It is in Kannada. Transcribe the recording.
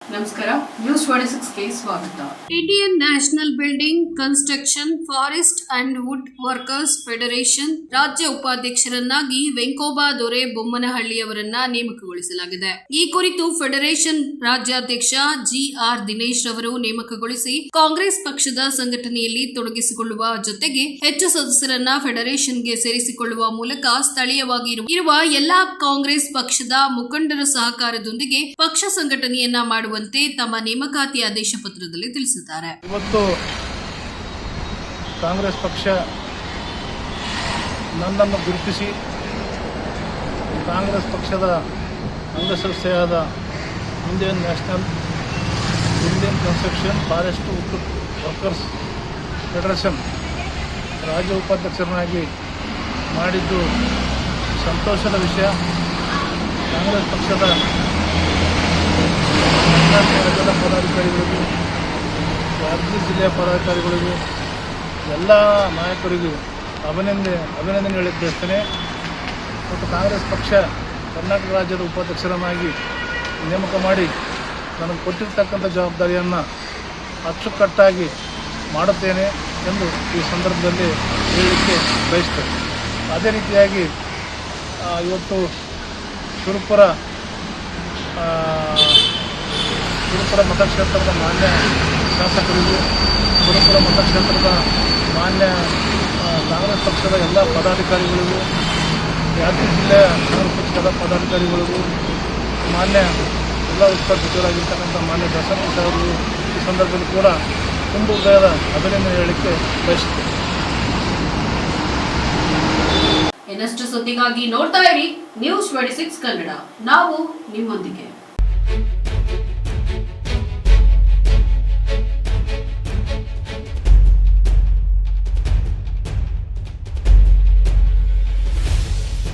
ನಮಸ್ಕಾರ, ನ್ಯೂಸ್ 26ಗೆ ಸ್ವಾಗತ. Indian National Building Construction Forest and Wood workers federation ರಾಜ್ಯ ಉಪಾಧ್ಯಕ್ಷರನ್ನಾಗಿ ವೆಂಕೋಬ ದೊರೆ ಬೊಮ್ಮನಹಳ್ಳಿಯವರನ್ನ ನೇಮಕಗೊಳಿಸಲಾಗಿದೆ. ಈ ಕುರಿತು ಫೆಡರೇಷನ್ ರಾಜ್ಯಾಧ್ಯಕ್ಷ ಜಿಆರ್ ದಿನೇಶ್ ರವರು ನೇಮಕಗೊಳಿಸಿ ಕಾಂಗ್ರೆಸ್ ಪಕ್ಷದ ಸಂಘಟನೆಯಲ್ಲಿ ತೊಡಗಿಸಿಕೊಳ್ಳುವ ಜೊತೆಗೆ ಹೆಚ್ಚು ಸದಸ್ಯರನ್ನ ಫೆಡರೇಷನ್ಗೆ ಸೇರಿಸಿಕೊಳ್ಳುವ ಮೂಲಕ ಸ್ಥಳೀಯವಾಗಿ ಇರುವ ಎಲ್ಲಾ ಕಾಂಗ್ರೆಸ್ ಪಕ್ಷದ ಮುಖಂಡರ ಸಹಕಾರದೊಂದಿಗೆ ಪಕ್ಷ ಸಂಘಟನೆಯನ್ನ ಮಾಡುವಂತೆ ತಮ್ಮ ನೇಮಕಾತಿ ಆದೇಶ ಪತ್ರದಲ್ಲಿ ತಿಳಿಸಿದ್ದಾರೆ. ಇವತ್ತು ಕಾಂಗ್ರೆಸ್ ಪಕ್ಷ ನನ್ನನ್ನು ಗುರುತಿಸಿ ಕಾಂಗ್ರೆಸ್ ಪಕ್ಷದ ಅಂಗಸಂಸ್ಥೆಯಾದ Indian construction forest wood workers federation ರಾಜ್ಯ ಉಪಾಧ್ಯಕ್ಷರನ್ನಾಗಿ ಮಾಡಿದ್ದು ಸಂತೋಷದ ವಿಷಯ. ಕಾಂಗ್ರೆಸ್ ಪಕ್ಷದ ರಾಜ್ಯದ ಪದಾಧಿಕಾರಿಗಳಿಗೂ, ಯಾದಗಿರಿ ಜಿಲ್ಲೆಯ ಪದಾಧಿಕಾರಿಗಳಿಗೂ, ಎಲ್ಲ ನಾಯಕರಿಗೂ ಅಭಿನಂದನೆ ಹೇಳಕ್ಕೆ ಬಯಸ್ತೇನೆ. ಮತ್ತು ಕಾಂಗ್ರೆಸ್ ಪಕ್ಷ ಕರ್ನಾಟಕ ರಾಜ್ಯದ ಉಪಾಧ್ಯಕ್ಷರನ್ನಾಗಿ ನೇಮಕ ಮಾಡಿ ನನಗೆ ಕೊಟ್ಟಿರ್ತಕ್ಕಂಥ ಜವಾಬ್ದಾರಿಯನ್ನು ಅಚ್ಚುಕಟ್ಟಾಗಿ ಮಾಡುತ್ತೇನೆ ಎಂದು ಈ ಸಂದರ್ಭದಲ್ಲಿ ಹೇಳಲಿಕ್ಕೆ ಬಯಸ್ತೇನೆ. ಅದೇ ರೀತಿಯಾಗಿ ಇವತ್ತು ಸುರಪುರ ಮತಕ್ಷೇತ್ರದ ಮಾನ್ಯ ಶಾಸಕರಿಗೂ, ಸುರಪುರ ಮತಕ್ಷೇತ್ರದ ಮಾನ್ಯ ಕಾಂಗ್ರೆಸ್ ಪಕ್ಷದ ಎಲ್ಲ ಪದಾಧಿಕಾರಿಗಳಿಗೂ, ಯಾದಗಿರಿ ಜಿಲ್ಲೆಯ ಕಾಂಗ್ರೆಸ್ ಪಕ್ಷದ ಪದಾಧಿಕಾರಿಗಳಿಗೂ, ಮಾನ್ಯ ಜಿಲ್ಲಾ ಉಸ್ತುವಾರಿ ಸಚಿವರಾಗಿರ್ತಕ್ಕಂಥ ಮಾನ್ಯ ದಸರಾ ಅವರಿಗೂ ಈ ಸಂದರ್ಭದಲ್ಲಿ ಕೂಡ ತುಂಬ ಹೃದಯದ ಅಭಿನಂದನೆ ಹೇಳಲಿಕ್ಕೆ ಬಯಸುತ್ತೇನೆ. ಇನ್ನಷ್ಟು ಸುದ್ದಿಗಾಗಿ ನೋಡ್ತಾ ಇರಿ ನ್ಯೂಸ್ 26 ಕನ್ನಡ. ನಾವು ನಿಮ್ಮೊಂದಿಗೆ.